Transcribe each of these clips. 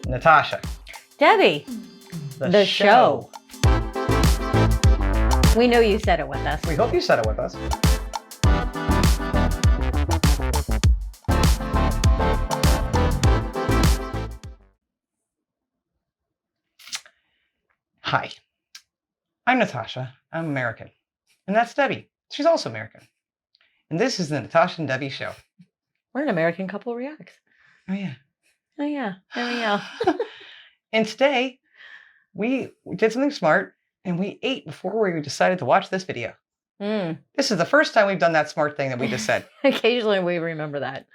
Natasha. Debbie. The show. We know you said it with us. We hope you said it with us. Hi, I'm Natasha. I'm American. And that's Debbie. She's also American. And this is the Natasha and Debbie show. We're an American couple reacts. Oh, yeah. Oh, yeah. There we go. And today, we did something smart, and we ate before we decided to watch this video. This is the first time we've done that smart thing that we just said. Occasionally, we remember that.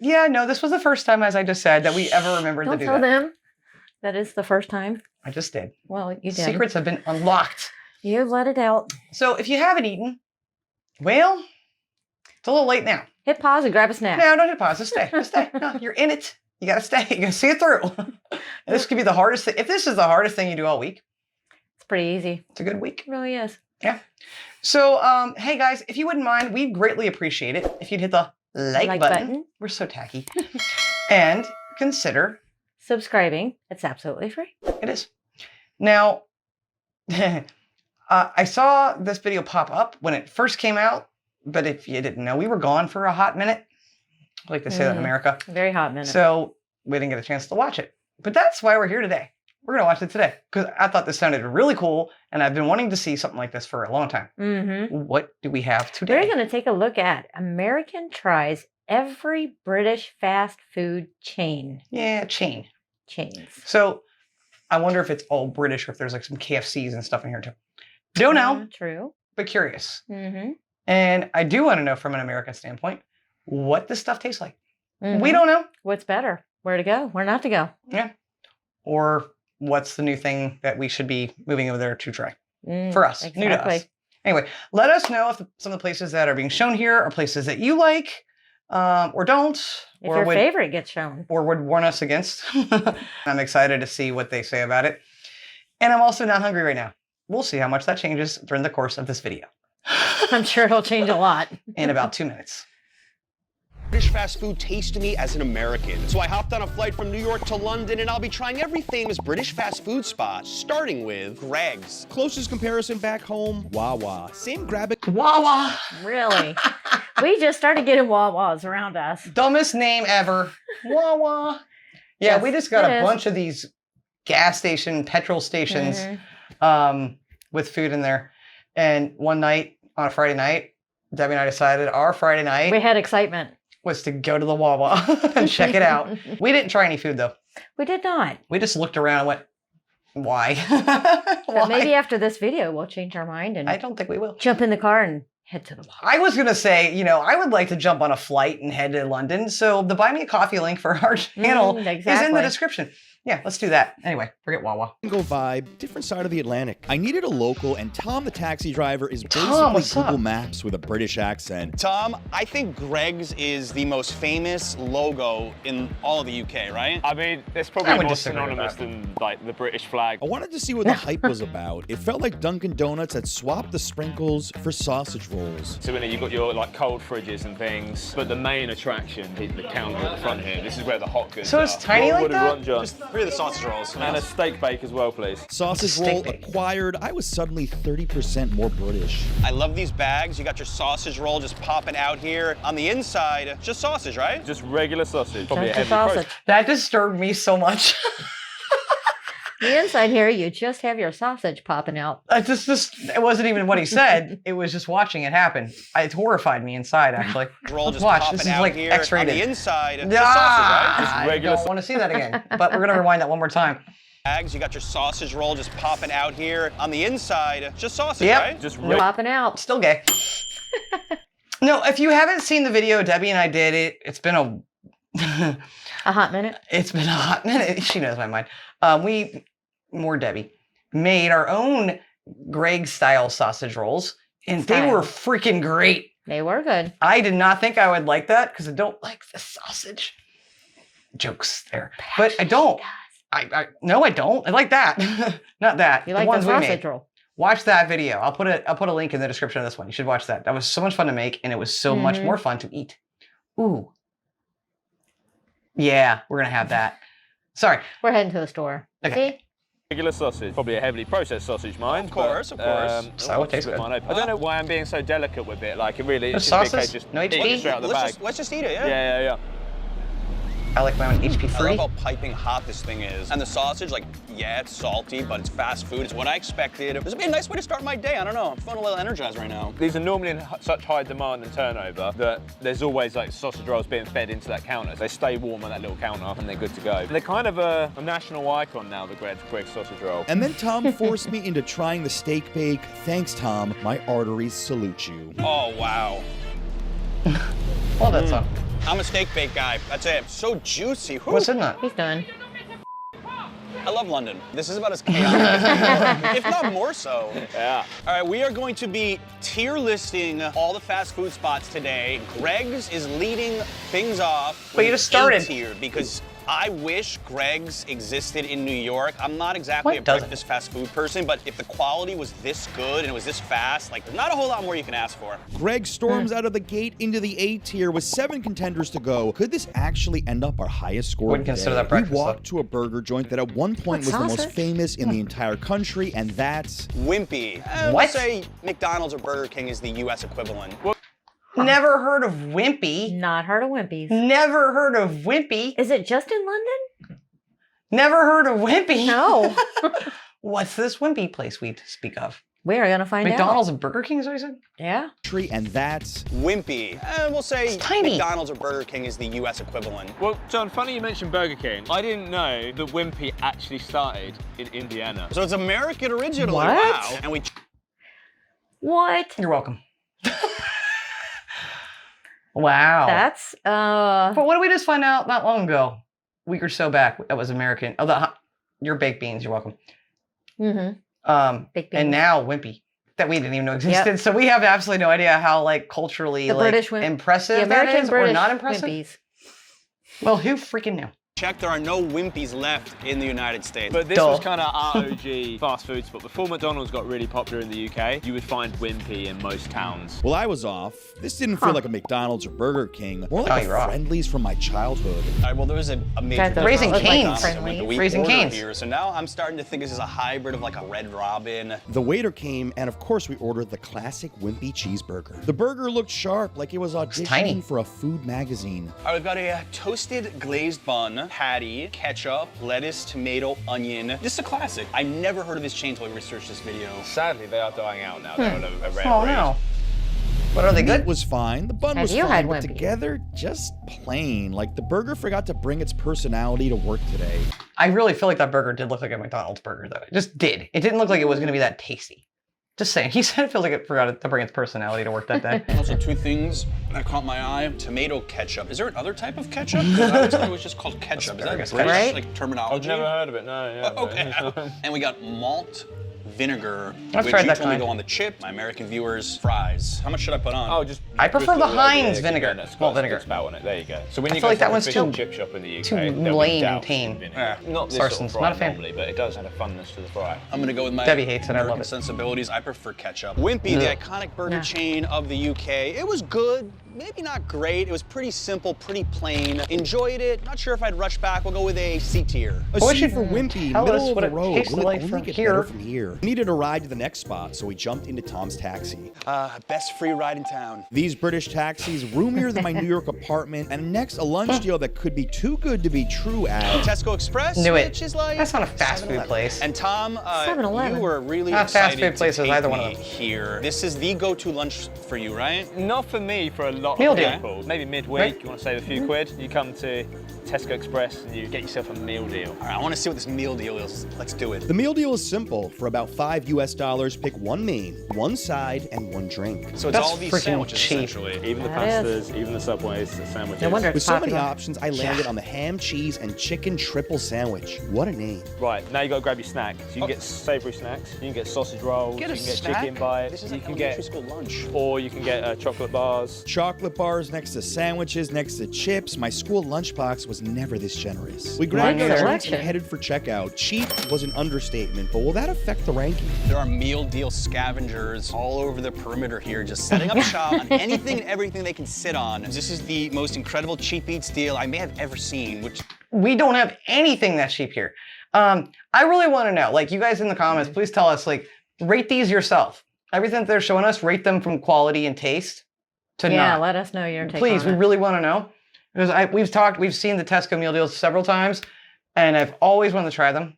Yeah, no, this was the first time, as I just said, that we ever remembered to do that. Don't tell them that is the first time. I just did. Well, you did. Secrets have been unlocked. You let it out. So if you haven't eaten, well, it's a little late now. Hit pause and grab a snack. No, don't hit pause. Just stay. Just stay. No, you're in it. You got to stay. You got to see it through. And this could be the hardest thing. If this is the hardest thing you do all week, it's pretty easy. It's a good week. It really is. Yeah. So, hey guys, if you wouldn't mind, we'd greatly appreciate it if you'd hit the like button. We're so tacky. And consider subscribing. It's absolutely free. It is. Now, I saw this video pop up when it first came out, but if you didn't know, we were gone for a hot minute. I like to say that in America. Very hot minute. So we didn't get a chance to watch it. But that's why we're here today. We're going to watch it today because I thought this sounded really cool, and I've been wanting to see something like this for a long time. What do we have today? We're going to take a look at American tries every British fast food chain. Yeah, chains. So I wonder if it's all British or if there's like some KFCs and stuff in here too. Don't know. True. But curious. And I do want to know from an American standpoint what this stuff tastes like. We don't know. What's better? Where to go? Where not to go? Yeah. Or what's the new thing that we should be moving over there to try for us, new to us. Anyway, let us know if some of the places that are being shown here are places that you like or don't. If your favorite gets shown. Or would warn us against. I'm excited to see what they say about it. And I'm also not hungry right now. We'll see how much that changes during the course of this video. I'm sure it'll change a lot. In about 2 minutes. British fast food tastes to me as an American. So I hopped on a flight from New York to London, and I'll be trying every famous British fast food spot, starting with Greggs. Closest comparison back home, Wawa. Same grab it. Wawa. Really? We just started getting Wawas around us. Dumbest name ever. Wawa. Yeah, yes, we just got a bunch of these gas station, petrol stations with food in there. And one night, on a Friday night, Debbie and I decided our Friday night. We had excitement. Was to go to the Wawa and check it out. We didn't try any food, though. We did not. We just looked around and went, why? Why? Maybe after this video, we'll change our mind and I don't think we will. Jump in the car and head to the Wawa. I was going to say, I would like to jump on a flight and head to London. So the Buy Me a Coffee link for our channel is in the description. Yeah, let's do that. Anyway, forget Wawa. Go vibe, different side of the Atlantic. I needed a local, and Tom, the taxi driver, is basically Google Maps with a British accent. Tom, I think Greggs is the most famous logo in all of the UK, right? I mean, it's probably more synonymous than like the British flag. I wanted to see what the hype was about. It felt like Dunkin' Donuts had swapped the sprinkles for sausage rolls. So in it, you've got your like cold fridges and things, but the main attraction is the counter at the front here. This is where the hot goods are. So it's tiny like that? Just 3 of the sausage rolls. And a steak bake as well, please. Sausage roll acquired. I was suddenly 30% more British. I love these bags. You got your sausage roll just popping out here. On the inside, just sausage, right? Just regular sausage. Probably just a heavy sausage. That disturbed me so much. The inside here, you just have your sausage popping out. It wasn't even what he said. It was just watching it happen. It horrified me inside, actually. Roll just watch. This is like here. X-rated. On the inside, just sausage, right? Just regular. I don't want to see that again. But we're gonna rewind that one more time. Bags, you got your sausage roll just popping out here. On the inside, just sausage, right? Just popping out. Still gay. No, if you haven't seen the video, Debbie and I did it. It's been a hot minute. It's been a hot minute. She knows my mind. More Debbie, made our own Greggs style sausage rolls, and they were freaking great. They were good. I did not think I would like that because I don't like the sausage. Jokes there, but I don't. No, I don't. I like that. Not that. You like the sausage roll. Watch that video. I'll put a link in the description of this one. You should watch that. That was so much fun to make, and it was so much more fun to eat. Ooh. Yeah, we're gonna have that. Sorry. We're heading to the store. Okay. See? Regular sausage, probably a heavily processed sausage, mind. Of course. So it tastes good. I don't know why I'm being so delicate with it. Like, it really No is just a big sauces? case, just No eat it HP? straight out the bag. Let's just eat it, yeah? Yeah. I like my own HP I free. love how piping hot this thing is. And the sausage, like, yeah, it's salty, but it's fast food. It's what I expected. This would be a nice way to start my day. I don't know. I'm feeling a little energized right now. These are normally in such high demand and turnover that there's always like sausage rolls being fed into that counter. They stay warm on that little counter and they're good to go. They're kind of a national icon now, the Greggs sausage roll. And then Tom forced me into trying the steak bake. Thanks, Tom. My arteries salute you. Oh, wow. Well, that's on. I'm a steak bake guy. That's it. So juicy. Whew. What's in that? He's done. I love London. This is about as chaotic, if not more so. Yeah. All right, we are going to be tier listing all the fast food spots today. Greggs is leading things off. But you with just started. A-tier because I wish Greggs existed in New York. I'm not exactly Why a doesn't breakfast fast food person, but if the quality was this good and it was this fast, like, there's not a whole lot more you can ask for. Greg storms out of the gate into the A tier with 7 contenders to go. Could this actually end up our highest score? Wouldn't of the consider day? that breakfast, We walked to a burger joint that at one point was the most sausage? famous in the entire country, and that's Wimpy. We'll What? say McDonald's or Burger King is the US equivalent. Never heard of Wimpy. Not heard of Wimpy's. Never heard of Wimpy. Is it just in London? Never heard of Wimpy. No. What's this Wimpy place we speak of? We are gonna find McDonald's and Burger King is what you said? Yeah. and that's Wimpy. We'll say It's tiny. McDonald's or Burger King is the US equivalent. Well, John, funny you mentioned Burger King. I didn't know that Wimpy actually started in Indiana. So it's American originally. What? Wow. And we What? You're welcome. Wow. That's But what did we just find out not long ago? A week or so back, that was American. Oh, your baked beans. You're welcome. Baked beans. And now Wimpy, that we didn't even know existed. So we have absolutely no idea how like culturally The like British impressive the American that is, British or not impressive. Wimpy's. Well, who freaking knew? check, there are no Wimpies left in the United States. But this Duh. was kind of our OG fast food spot. Before McDonald's got really popular in the UK, you would find Wimpy in most towns. Well, I was off. This didn't feel like a McDonald's or Burger King, more like you're a off. Friendlies from my childhood. All right, well, there was a major That does Raising look like Cane's. Friendlies. We Raising ordered Cane's. here, so now I'm starting to think this is a hybrid of like a Red Robin. The waiter came, and of course we ordered the classic Wimpy cheeseburger. The burger looked sharp, like it was tiny. auditioning for a food magazine. All right, we've got a toasted glazed bun, patty, ketchup, lettuce, tomato, onion. This is a classic. I never heard of this chain until we researched this video. Sadly, they are dying out now. They're on a rare Oh breed. no. But are they Meat good? was fine, the bun Have was you fine, had but Wimpy? together, just plain. Like the burger forgot to bring its personality to work today. I really feel like that burger did look like a McDonald's burger, though. It just did. It didn't look like it was going to be that tasty. Just saying. He said it feels like it forgot to bring its personality to work that day. Also, two things that caught my eye. Tomato ketchup. Is there another type of ketchup? 'Cause I always thought it was just called ketchup. Is that Asparagus British, ketchup. like, terminology? I've never heard of it, no. Yeah, Okay. And we got malt vinegar, I've which tried you that told me kind. go on the chip. My American viewers, fries. How much should I put on? Oh, just. I prefer the just Heinz yeah, vinegar, that's got malt a vinegar. spout on it. There you go. So when I you feel go like to that a one's fish too- and chip shop in the UK, too they'll be lame and doused tame. in vinegar. Yeah. Not this sort of Sarson's, fry not a fan. normally, but it does add a funness to the fry. I'm gonna go with my Debbie hates it, I love American it. sensibilities. I prefer ketchup. Wimpy, the iconic burger Yeah. chain of the UK. It was good, maybe not great. It was pretty simple, pretty plain. Enjoyed it. Not sure if I'd rush back. We'll go with a C tier. A What C should for Wimpy, tell middle us of what the it road. tasted Will it like only from get here? better from here? We needed a ride to the next spot, so we jumped into Tom's taxi. Best free ride in town. These British taxis, roomier than my New York apartment, and next a lunch deal that could be too good to be true at Tesco Express, Knew it. which is like That's not a fast food 7-Eleven. place. And Tom, 7-Eleven. you were really Not fast excited food to places, take either one of me them. here. This is the go-to lunch for you, right? Not for me, for a lot Meal of deal. people. Maybe midweek, Right. you want to save a few quid, you come to Tesco Express and you get yourself a meal deal. All right, I want to see what this meal deal is. Let's do it. The meal deal is simple. For about $5 US, pick one main, one side, and one drink. So it's That's all these freaking sandwiches, cheap. essentially. Even the That is. pastas, even the Subways, the sandwiches. No wonder With it's so many popular. options, I landed on the ham, cheese, and chicken triple sandwich. What a name. Right, now you got to grab your snack. So you can get savoury snacks, you can get sausage rolls, Get a you can get snack? chicken bites, This is you like can elementary get, school lunch. or you can get chocolate bars. Chocolate bars next to sandwiches, next to chips. My school lunchbox was never this generous. We grabbed Good our selection. and headed for checkout. Cheap was an understatement, but will that affect the ranking? There are meal deal scavengers all over the perimeter here, just setting up shop on anything and everything they can sit on. This is the most incredible cheap eats deal I may have ever seen, which We don't have anything that's cheap here. I really want to know, like, you guys in the comments, please tell us, like, rate these yourself. Everything that they're showing us, rate them from quality and taste to not. let us know your take Please, on we it. really want to know. Because we've seen the Tesco meal deals several times, and I've always wanted to try them.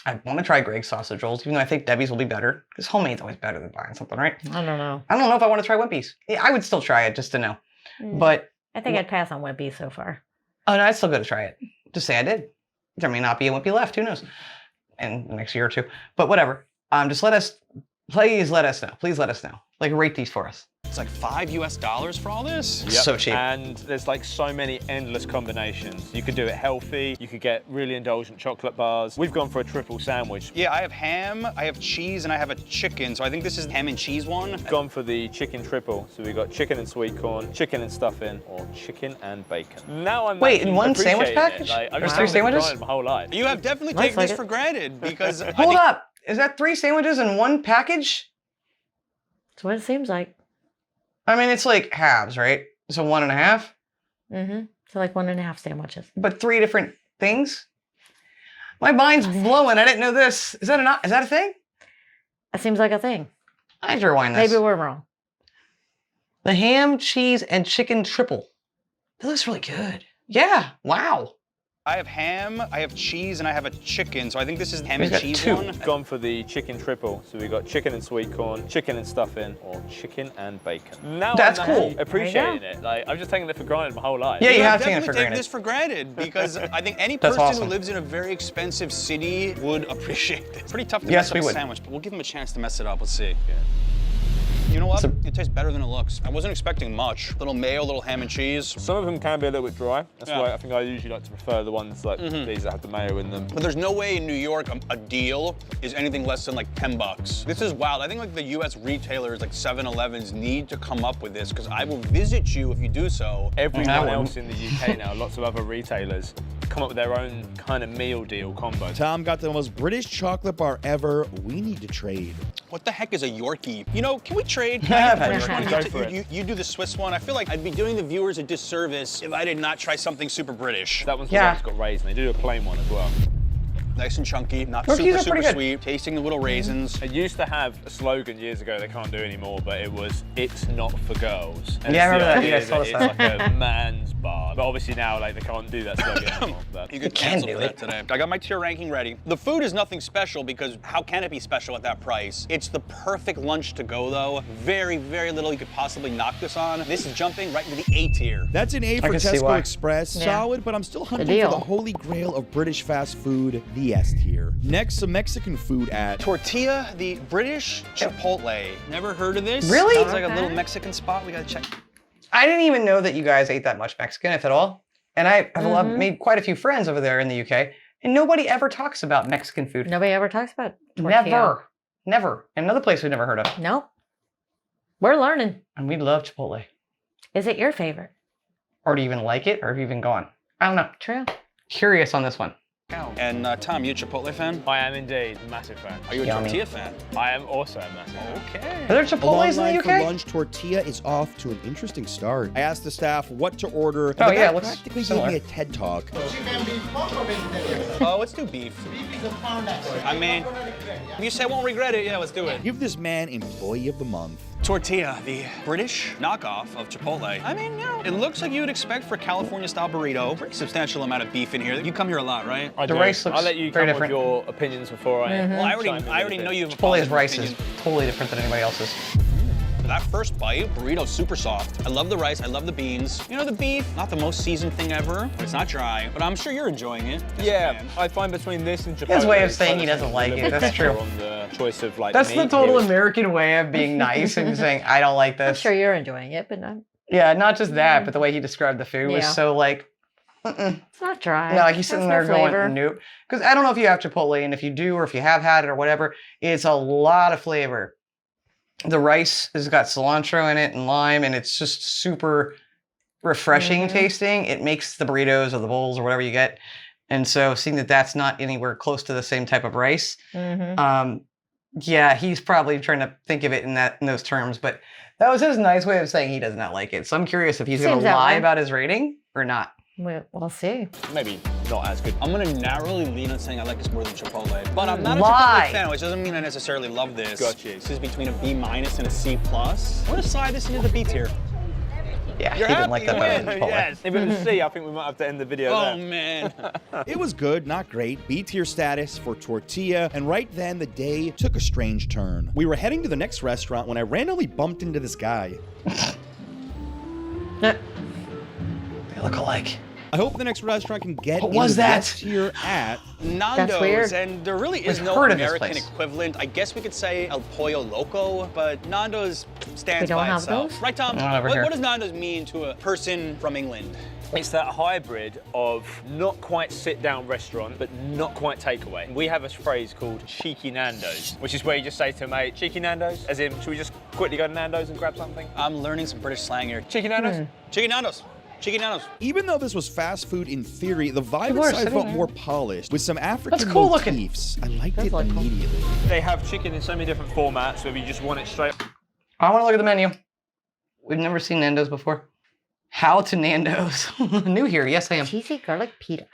I want to try Greggs sausage rolls, even though I think Debbie's will be better. Because homemade's always better than buying something, right? I don't know. I don't know if I want to try Wimpy's. Yeah, I would still try it just to know. But I think I'd pass on Wimpy so far. oh no, I'd still go to try it. Just say I did. There may not be a Wimpy left. Who knows? In the next year or two. But whatever. Just please let us know. Please let us know. Like, rate these for us. it's like $5 for all this. Yep. So cheap. And there's like so many endless combinations. You could do it healthy. You could get really indulgent chocolate bars. We've gone for a triple sandwich. Yeah, I have ham, I have cheese, and I have a chicken. So I think this is the ham and cheese one. We've gone for the chicken triple. So we've got chicken and sweet corn, chicken and stuffing, or chicken and bacon. Now I'm Wait, in one sandwich appreciating package? it. Like, I've There's just three taken it for sandwiches? granted my whole life. You have definitely Looks taken like this it. for granted because I Hold think up. Is that 3 sandwiches in one package? That's what it seems like. I mean, it's like halves, right? So 1.5, Mm-hmm. So like 1.5 sandwiches. but 3 different things. My mind's blowing. I didn't know this. Is that a thing? That seems like a thing. I have to rewind this. Maybe we're wrong. The ham, cheese, and chicken triple. That looks really good. Yeah. Wow. I have ham, I have cheese, and I have a chicken. So I think this is the ham We've and got cheese 2. one. We've gone for the chicken triple. So we've got chicken and sweet corn, chicken and stuffing, or chicken and bacon. Now That's I'm cool. appreciating it. Like, I've just taken it for granted my whole life. Yeah, you have taken it definitely for taken granted. this for granted because I think any That's person awesome. who lives in a very expensive city would appreciate this. Pretty tough to Yes, mess we up a would. sandwich, but we'll give them a chance to mess it up. Let's see. You know what? It tastes better than it looks. I wasn't expecting much. Little mayo, little ham and cheese. Some of them can be a little bit dry. That's Yeah. why I think I usually like to prefer the ones like these that have the mayo in them. But there's no way in New York a deal is anything less than like $10. This is wild. I think like the US retailers like 7-Elevens need to come up with this because I will visit you if you do so. Everyone I else in the UK now, lots of other retailers, come up with their own kind of meal deal combo. Tom got the most British chocolate bar ever. We need to trade. What the heck is a Yorkie? You know, can we trade? Yeah, I've had Which one? Go for it. You do the Swiss one. I feel like I'd be doing the viewers a disservice if I did not try something super British. That one's the Yeah. one that's got raisin. They do a plain one as well. Nice and chunky, not Cookies super, are super pretty good. sweet. Tasting the little raisins. It used to have a slogan years ago they can't do anymore, but it was, "It's not for girls." And Yeah, I it's the remember that. idea You guys told us It's like a man's bar. But obviously now like they can't do that slogan anymore. But You could can cancel do that it. today. I got my tier ranking ready. The food is nothing special because how can it be special at that price? It's the perfect lunch to go though. Very, very little you could possibly knock this on. This is jumping right into the A tier. That's an A for can see Tesco why. Express. Yeah. Solid, but I'm still hunting for deal. the holy grail of British fast food, the S tier. Next, some Mexican food at Tortilla, the British Chipotle. Never heard of this? Really? Sounds like a Okay. little Mexican spot. We gotta check. I didn't even know that you guys ate that much Mexican, if at all. And I have made quite a few friends over there in the UK, and nobody ever talks about Mexican food. Nobody ever talks about tortilla. Never. Another place we've never heard of. Nope. We're learning. And we love Chipotle. Is it your favorite? Or do you even like it, or have you even gone? I don't know. True. Curious on this one. And Tom, you a Chipotle fan? I am indeed a massive fan. Are you a Yummy. tortilla fan? I am also a massive fan. Okay. Are there a long Chipotles in line the for UK? lunch. Tortilla is off to an interesting start. I asked the staff what to order. and Oh, the yeah, guy it looks practically similar. gave me a TED talk. Oh, let's do beef. I mean, if you say I won't regret it, yeah, let's do it. Give this man Employee of the Month. Tortilla, the British knockoff of Chipotle. I mean, you know, it looks like you would expect for a California-style burrito. Pretty substantial amount of beef in here. You come here a lot, right? I The do. rice looks I'll let you very come with different. your opinions before I. Well, I chime in already with know it. you have a Chipotle's positive rice is opinion. totally different than anybody else's. That first bite, burrito's super soft. I love the rice, I love the beans. You know, the beef, not the most seasoned thing ever, but it's not dry. But I'm sure you're enjoying it. as a Yeah, fan. I find between this and Chipotle. His way of it's saying kind he doesn't a like little it, bit that's better true. On the choice of like That's the meat. total Here it's- American way of being nice and saying, I don't like I'm this. sure you're enjoying it, but not, Yeah, not just that, but the way he described the food was Yeah. so like, mm-mm. it's not dry. No, like he's sitting there Has no going, flavor. nope. Because I don't know if you have Chipotle, and if you do, or if you have had it or whatever, it's a lot of flavor. The rice has got cilantro in it and lime, and it's just super refreshing tasting. It makes the burritos or the bowls or whatever you get. And so seeing that that's not anywhere close to the same type of rice, yeah, he's probably trying to think of it in those terms. But that was his nice way of saying he does not like it. So I'm curious if he's going to lie about his rating or not. We'll see. Maybe not as good. I'm gonna narrowly lean on saying I like this more than Chipotle. But I'm not a Chipotle fan, which doesn't mean I necessarily love this. Gotcha. This is between a B- and a C+. I'm gonna slide this into the B tier. Yeah, he didn't like that better than Chipotle. Yes, if it was C, I think we might have to end the video there. Oh, man. It was good, not great. B-tier status for tortilla, and right then the day took a strange turn. We were heading to the next restaurant when I randomly bumped into this guy. They look alike. I hope the next restaurant can get What was that? S-tier at That's weird. Nando's, and there really is I've no heard of this American place. equivalent. I guess we could say El Pollo Loco, but Nando's stands We don't by have itself. those? Right, Tom? Not over here. What does Nando's mean to a person from England? It's that hybrid of not quite sit-down restaurant, but not quite takeaway. We have a phrase called cheeky Nando's, which is where you just say to a mate, cheeky Nando's, as in, should we just quickly go to Nando's and grab something? I'm learning some British slang here. Cheeky Nando's? Chicken Nando's. Chicken Nando's. Even though this was fast food in theory, the vibe People are inside sitting felt there. more polished, with some African cool looking. motifs. I liked Does it look cool. immediately. They have chicken in so many different formats, whether you just want it straight. I want to look at the menu. We've never seen Nando's before. How to Nando's. New here. Yes, I am. Cheesy garlic pita.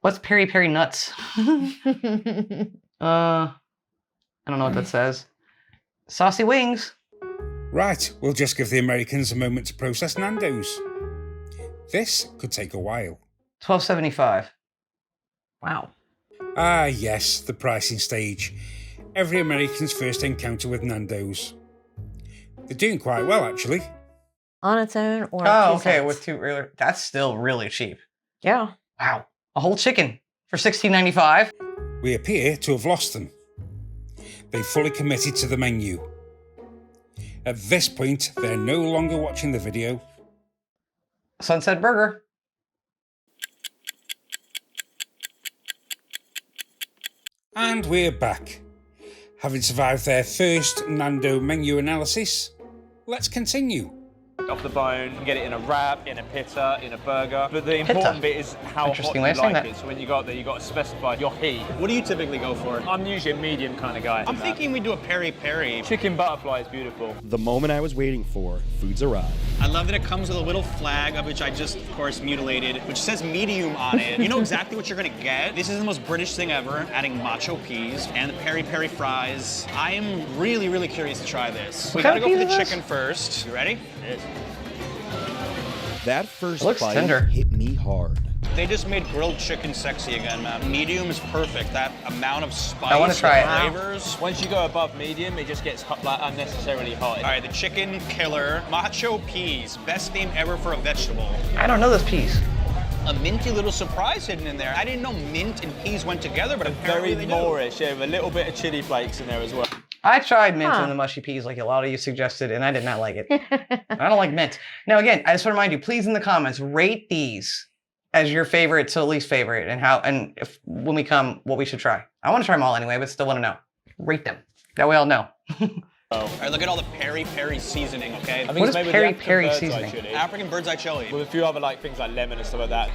What's peri peri nuts? I don't know what that says. Saucy wings. Right, we'll just give the Americans a moment to process Nando's. This could take a while. $12.75. Wow. Ah, yes, the pricing stage. Every American's first encounter with Nando's. They're doing quite well, actually. On its own or Oh, 2 okay. cents? With two earlier. That's still really cheap. Yeah. Wow. A whole chicken for $16.95. We appear to have lost them. They fully committed to the menu. At this point, they're no longer watching the video. Sunset Burger. And we're back. Having survived their first Nando menu analysis, let's continue. Off the bone, get it in a wrap, in a pita, in a burger. But the Pita. important bit is how hot Interesting you way of saying like that. it. So when you got there, you got to specify your heat. What do you typically go for? I'm usually a medium kind of guy. I'm thinking we do a peri peri. Chicken butterfly is beautiful. The moment I was waiting for, food's arrived. I love that it comes with a little flag, of which I just, of course, mutilated, which says medium on it. You know exactly what you're gonna get. This is the most British thing ever, adding macho peas and the peri peri fries. I am really, really curious to try this. We kind gotta of go for peas the is this? chicken first. You ready? Yes. That first Looks bite tender. hit me hard. They just made grilled chicken sexy again, man. Medium is perfect. That amount of spice, I wanna try and it. flavors. Once you go above medium, it just gets hot, like unnecessarily hot. All right, the chicken killer, macho peas, best name ever for a vegetable. I don't know those peas. A minty little surprise hidden in there. I didn't know mint and peas went together, but apparently Very they do. Moorish, yeah, with a little bit of chili flakes in there as well. I tried mint Huh. and the mushy peas like a lot of you suggested, and I did not like it. I don't like mint. Now, again, I just want to remind you, please in the comments, rate these as your favorite to least favorite, and how, and if when we come, what we should try. I want to try them all anyway, but still want to know. Rate them. That way I'll know. All right, look at all the peri peri seasoning, okay? I think What it's is made with the peri African peri bird's eye seasoning? chili, African bird's eye chili. with a few other like things like lemon and stuff like that.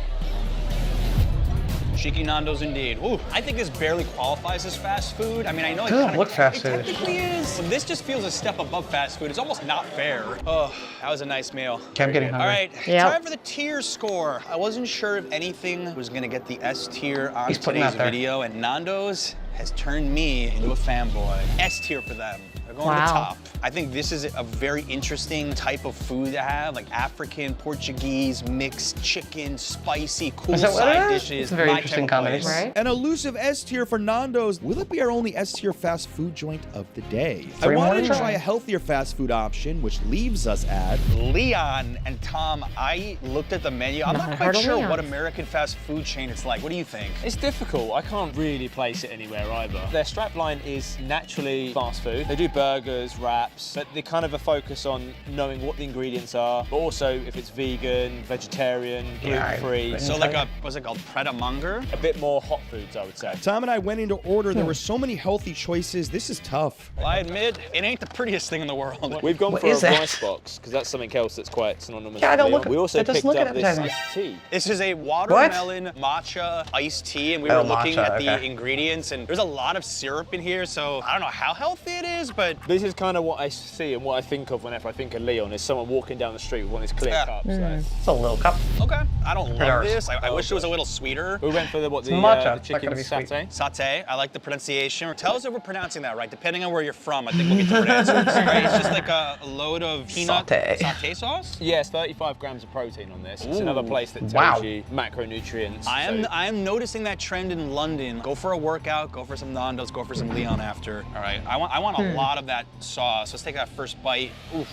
Cheeky Nando's indeed. Ooh, I think this barely qualifies as fast food. I mean, I know it Doesn't kinda, look fast it food. technically is. This just feels a step above fast food. It's almost not fair. Oh, that was a nice meal. Okay, I'm getting All hungry. right, Yep. time for the tier score. I wasn't sure if anything was gonna get the S tier on He's putting today's out there. video, and Nando's has turned me into a fanboy. S tier for them. They're going to the Wow. top. I think this is a very interesting type of food to have, like African, Portuguese, mixed chicken, spicy, cool Is that what side it is? dishes. It's a very my type interesting of combination. place. Right? An elusive S tier for Nando's. Will it be our only S tier fast food joint of the day? I Three more wanted to to try. try a healthier fast food option, which leaves us at Leon and Tom, I looked at the menu. I'm Never not heard quite of sure Leon's. what American fast food chain it's like. What do you think? It's difficult. I can't really place it anywhere. there either. Their strapline is naturally fast food. They do burgers, wraps, but they kind of a focus on knowing what the ingredients are, but also if it's vegan, vegetarian, gluten-free. So like what's it called, pret a manger? A bit more hot foods, I would say. Tom and I went into order. There were so many healthy choices. This is tough. Well, I admit, it ain't the prettiest thing in the world. We've gone What for a is that? rice box, because that's something else that's quite synonymous Yeah, I with don't Leon. look- We also that doesn't picked look up this appetizing. iced tea. This is a watermelon matcha iced tea, and we were looking matcha, at the okay. ingredients, and there's a lot of syrup in here, so I don't know how healthy it is, but This is kind of what I see and what I think of whenever I think of Leon, is someone walking down the street with one of these clear Yeah. cups. It's a little cup. okay. I don't love ours. this. I wish it was a little sweeter. We went for the matcha. the It's not chicken gonna be sweet. satay. Satay, I like the pronunciation. Tell us if we're pronouncing that right. Depending on where you're from, I think we'll get the pronunciation right. It's just like a load of peanut Satay. sauce. Yes, 35 grams of protein on this. It's Ooh. another place that tells Wow. you macronutrients. I am noticing that trend in London. Go for a workout, go for some Nando's, go for some Leon after. All right, I want a lot of that sauce. Let's take that first bite. Oof.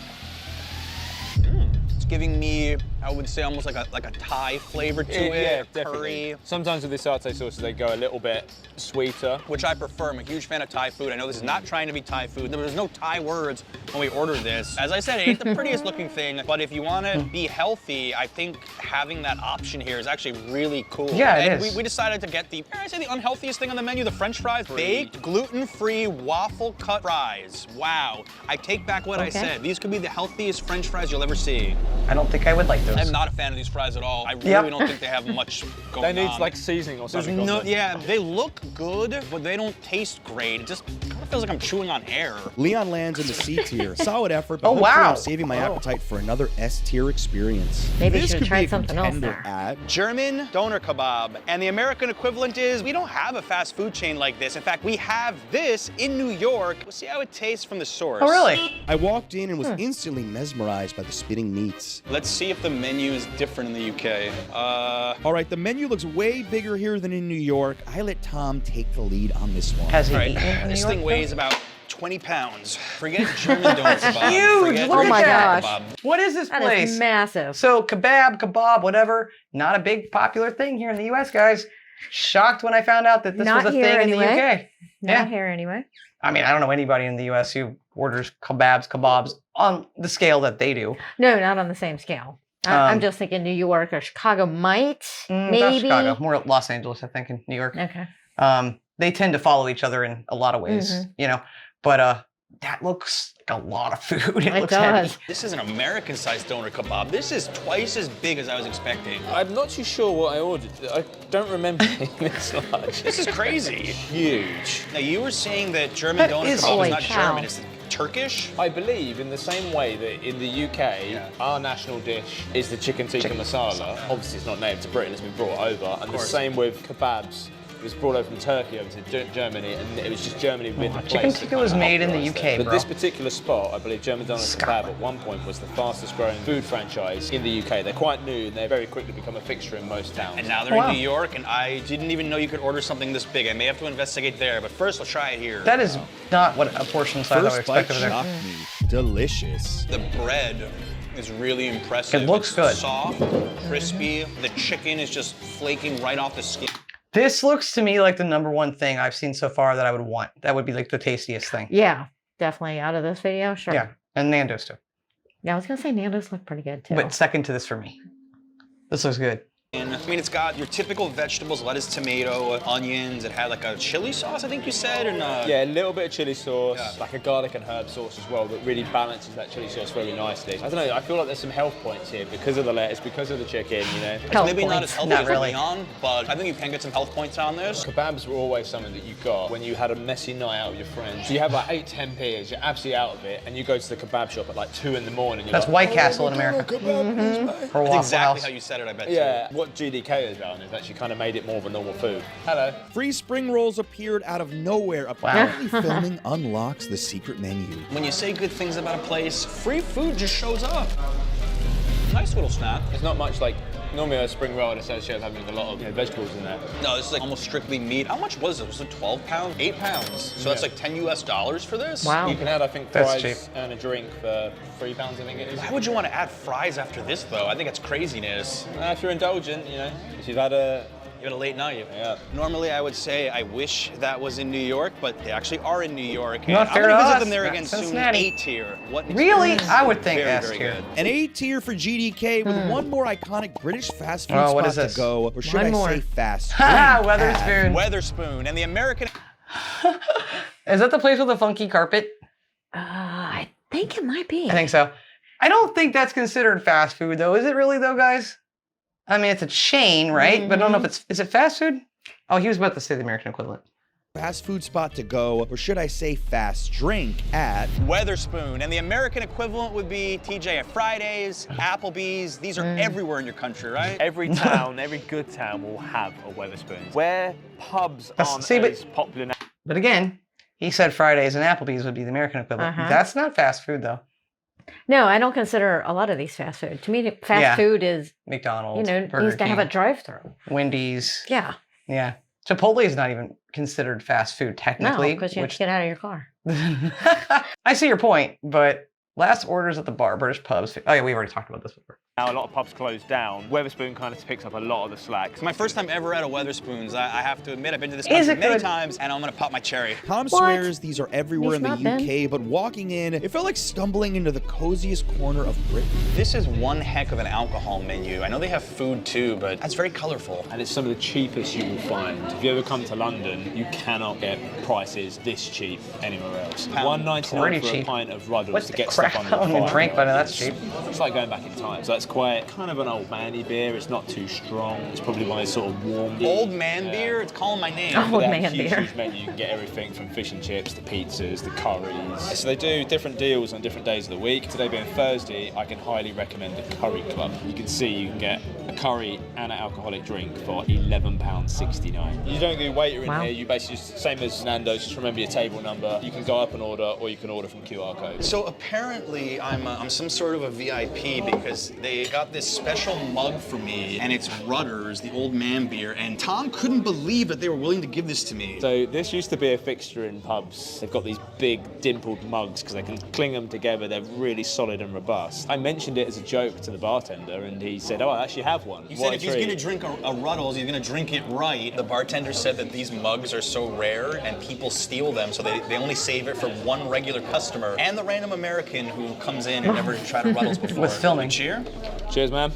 It's giving me, I would say, almost like a Thai flavor to it. Yeah, curry. definitely. Sometimes with the satay sauces, they go a little bit sweeter. Which I prefer. I'm a huge fan of Thai food. I know this is not trying to be Thai food. There's no Thai words when we ordered this. As I said, it ain't the prettiest looking thing, but if you want to be healthy, I think having that option here is actually really cool. Yeah, it and is. We decided to get the, I say the unhealthiest thing on the menu, the French fries. Baked, gluten-free, waffle cut fries. Wow. I take back what I said. These could be the healthiest French fries you'll ever see. I don't think I would like those. I'm not a fan of these fries at all. I really don't think they have much going on. They need like seasoning or There's something. no, don't they? yeah, they look good, but they don't taste great. It just kind of feels like I'm chewing on air. Leon lands in the C tier. Solid effort, but Oh, hopefully wow. I'm saving my appetite for another S tier experience. Maybe you This should could have be tried a something else contender there. at German doner kebab. And the American equivalent is we don't have a fast food chain like this. In fact, we have this in New York. We'll see how it tastes from the source. Oh, really? I walked in and was instantly mesmerized by the spitting meats. Let's see if the menu is different in the UK. All right, the menu looks way bigger here than in New York. I let Tom take the lead on this one. Has he All right, eaten it in this New thing York, weighs about 20 pounds. Forget German doner kebab. huge. Forget Look at German that. kebab. What is this That place? is massive. So kebab, whatever, not a big popular thing here in the US, guys. Shocked when I found out that this Not was a here thing in the anyway. UK. Not Yeah. here anyway. I mean, I don't know anybody in the US who orders kebabs on the scale that they do. No, not on the same scale. I'm just thinking New York or Chicago might, Not maybe. Chicago, more Los Angeles, I think, in New York. Okay. They tend to follow each other in a lot of ways, you know. But that looks like a lot of food. It looks heavy. does. This is an American-sized doner kebab. This is twice as big as I was expecting. I'm not too sure what I ordered. I don't remember it this large. This is crazy. Huge. Now, you were saying that German That doner is- kebab Holy is not cow. German, it's Turkish? I believe in the same way that in the UK, our national dish is the chicken tikka masala. Obviously, it's not native to Britain, it's been brought over. And the same with kebabs. It was brought over from Turkey over to Germany, and it was just Germany with the Chicken place tikka that was kinda made in the popularised UK, it. But bro. this particular spot, I believe German Doner Kebab Scotland. at one point was the fastest growing food franchise in the UK. They're quite new, and they've very quickly become a fixture in most towns. And now they're Wow. in New York, and I didn't even know you could order something this big. I may have to investigate there, but first I'll try it here. That is not what a portion size I would First bite expect over there. shocked me. Delicious. The bread is really impressive. It looks It's good. soft, crispy. The chicken is just flaking right off the skin. This looks to me like the #1 thing I've seen so far that I would want. That would be like the tastiest thing. Yeah, definitely out of this video, sure. Yeah, and Nando's too. Yeah, I was gonna say Nando's look pretty good too. But second to this for me. This looks good. And I mean, it's got your typical vegetables, lettuce, tomato, onions. It had like a chili sauce, I think you said, and Yeah, a little bit of chili sauce, Yeah. like a garlic and herb sauce as well, that really balances that chili sauce very nicely. I don't know, I feel like there's some health points here because of the lettuce, because of the chicken, you know. Health maybe not points. as healthy Not as really. Leon, but I think you can get some health points on this. Kebabs were always something that you got when you had a messy night out with your friends. So you have like 8, 10 peers, you're absolutely out of it, and you go to the kebab shop at like 2 in the morning. You're That's like, White "Oh, Castle in we've got a America. kebab, please, mate." Or That's Waffle exactly House. how you said it, I bet. Yeah, what GDK has done is actually kind of made it more of a normal food. Hello. Free spring rolls appeared out of nowhere. Apparently, filming unlocks the secret menu. Too. When you say good things about a place, free food just shows up. Nice little snack. It's not much like, normally a spring roll I'd associate with having a lot of vegetables in there. No, this is like almost strictly meat. How much was it? Was it 12 pounds? 8 pounds. So that's like $10 US for this? Wow. You can add, I think, That's fries cheap. and a drink for £3, I think it is. Why would you want to add fries after this, though? I think it's craziness. If you're indulgent, you know, if you've had a You got a late night. Yeah. Normally, I would say I wish that was in New York, but they actually are in New York. Not I'm fair gonna to visit us. them there Not again soon. Cincinnati. A tier. What an Really? experience. I would think very, S very tier. good. An A tier for GDK with one more iconic British fast food Oh, what spot is this? to go, or should One I more. say fast Ha! drink at Weatherspoon. Weatherspoon and the American. Is that the place with the funky carpet? I think it might be. I think so. I don't think that's considered fast food, though. Is it really, though, guys? I mean, it's a chain, right? But I don't know if is it fast food? Oh, he was about to say the American equivalent. fast food spot to go, or should I say fast drink at Weatherspoon, and the American equivalent would be TJ Fridays, Applebee's. These are everywhere in your country, right? Every town, every good town will have a Weatherspoon. Where pubs aren't See, but- as popular now. But again, he said Fridays and Applebee's would be the American equivalent. Uh-huh. That's not fast food, though. No, I don't consider a lot of these fast food. To me, fast Yeah. food is, McDonald's, needs Burger to have a King, drive-through. Wendy's. Yeah. Yeah. Chipotle is not even considered fast food, No, technically. because you have to get out of your car. I see your point, but last orders at the bar, British pubs. Oh, yeah, we've already talked about this before. Now a lot of pubs closed down. Weatherspoon kind of picks up a lot of the slack. It's my first time ever at a Weatherspoons. I have to admit, I've been to this Is country it many good? times, and I'm gonna pop my cherry. Tom What? swears these are everywhere in the He's not UK, but walking in, it felt like stumbling into the coziest corner of Britain. This is one heck of an alcohol menu. I know they have food too, but that's very colorful. And it's some of the cheapest you will find. If you ever come to London, you cannot get prices this cheap anywhere else. £1.99 Pretty for a cheap. pint of Ruddles What's to the get crap? stuff I under don't the even fire. drink, but that's cheap. It's like going back in time. So that's quite kind of an old manny beer. It's not too strong. It's probably one of those sort of warm. Old man beer? It's calling my name. Oh. Old They have man a huge, beer. huge menu. You can get everything from fish and chips, the pizzas, the curries. So they do different deals on different days of the week. Today being Thursday, I can highly recommend the Curry Club. You can see you can get a curry and an alcoholic drink for £11.69. You don't do waiter in Wow. here. You basically just same as Nando's. Just remember your table number. You can go up and order, or you can order from QR code. So apparently I'm some sort of a VIP because they got this special mug for me, and it's Rutter's, the old man beer, and Tom couldn't believe that they were willing to give this to me. So this used to be a fixture in pubs. They've got these big dimpled mugs because they can cling them together. They're really solid and robust. I mentioned it as a joke to the bartender, and he said, "Oh, I actually have one." He What said a if he's treat. gonna drink a Ruddles, he's gonna drink it right. The bartender said that these mugs are so rare and people steal them, so they only save it for one regular customer and the random American who comes in and never tried a Ruddles before. With filming. Cheer? Cheers, man.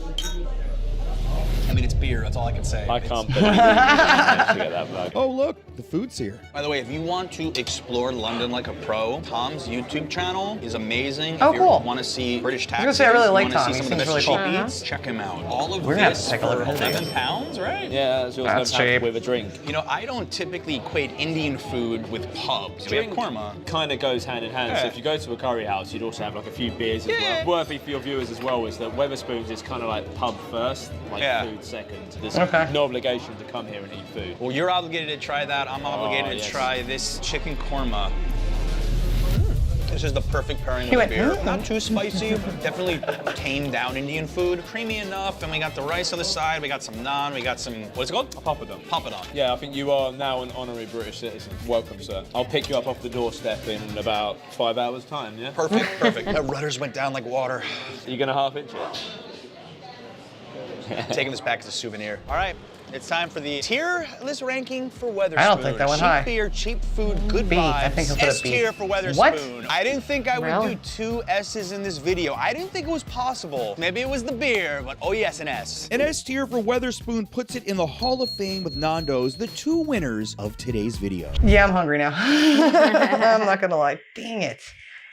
I mean, it's beer, that's all I can say. I It's- can't believe you managed to get that mug. Oh, look, the food's here. By the way, if you want to explore London like a pro, Tom's YouTube channel is amazing. Oh, if you cool. want to see British taxis, gonna say, I really like you want Tom. to see He some of the seems best really cheap cool. eats, check him out. All of We're gonna have this to take a look for at his videos. £11, right? Yeah, that's That's £11 cheap. with a drink. You know, I don't typically equate Indian food with pubs. We have korma. Kind of goes hand in hand. So Yeah. if you go to a curry house, you'd also have like a few beers as Yeah. well. Worthy for your viewers as well is that Weatherspoons is kind of like pub first, like Yeah. food second. There's Okay. no obligation to come here and eat food. Well, you're obligated to try that. I'm obligated yes. to try this chicken korma. This is the perfect pairing He with went, beer. "Mm." Not too spicy, definitely tamed down Indian food. Creamy enough, and we got the rice on the side, we got some naan, we got some, what's it called? A papadum. Papadum. Yeah, I think you are now an honorary British citizen. Welcome, sir. I'll pick you up off the doorstep in about 5 hours' time, yeah? Perfect, perfect. That rudders went down like water. Are you going to half inch it? Taking this back as a souvenir. All right, it's time for the tier list ranking for Weatherspoon. I don't think that went cheap high. beer, cheap food, good B. vibes. I think he'll put a S B. tier for Weatherspoon. What? I didn't think I would Really? do 2 S's in this video. I didn't think it was possible. Maybe it was the beer, but oh yes, an S. An S tier for Weatherspoon puts it in the Hall of Fame with Nando's, the 2 winners of today's video. Yeah, I'm hungry now. I'm not gonna lie. Dang it.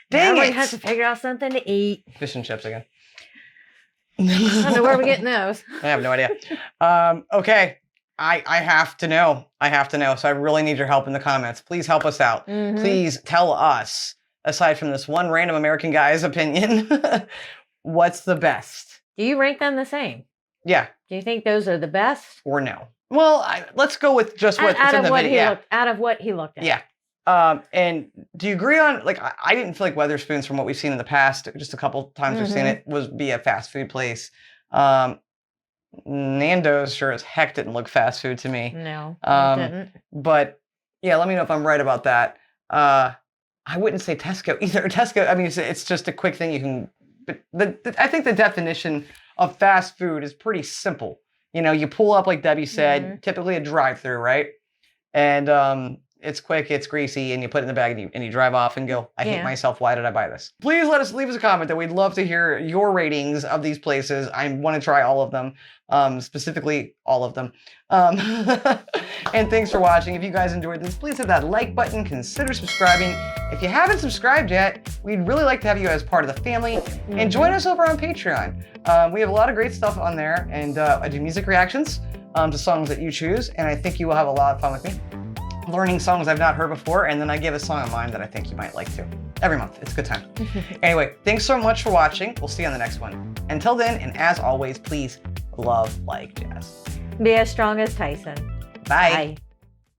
Dang Everybody it. has to figure out something to eat. Fish and chips again. I don't know where we're getting those. I have no idea. Okay. I have to know. I have to know. So I really need your help in the comments. Please help us out. Mhm. Please tell us, aside from this one random American guy's opinion, what's the best? Do you rank them the same? Yeah Do you think those are the best? or no? Well, let's go with just what's out in of the what video. he Yeah. looked, out of what he looked at. Yeah. And do you agree on, like, I didn't feel like Weatherspoons from what we've seen in the past, just a couple times we've seen it, was be a fast food place. Nando's sure as heck didn't look fast food to me. No, it Um, didn't. But yeah, let me know if I'm right about that. I wouldn't say Tesco either. Tesco, I mean, it's just a quick thing you can, but I think the definition of fast food is pretty simple. You know, you pull up like Debbie said, typically a drive-through, right? And it's quick, it's greasy, and you put it in the bag and you drive off and go, I hate myself, why did I buy this? Please leave us a comment that we'd love to hear your ratings of these places. I want to try all of them, specifically all of them. And thanks for watching. If you guys enjoyed this, please hit that like button, consider subscribing. If you haven't subscribed yet, we'd really like to have you as part of the family and join us over on Patreon. We have a lot of great stuff on there, and I do music reactions to songs that you choose, and I think you will have a lot of fun with me. Learning songs I've not heard before, and then I give a song of mine that I think you might like too. Every month, it's a good time. Anyway, thanks so much for watching. We'll see you on the next one. Until then, and as always, please love like jazz. Be as strong as Tyson. Bye. Bye.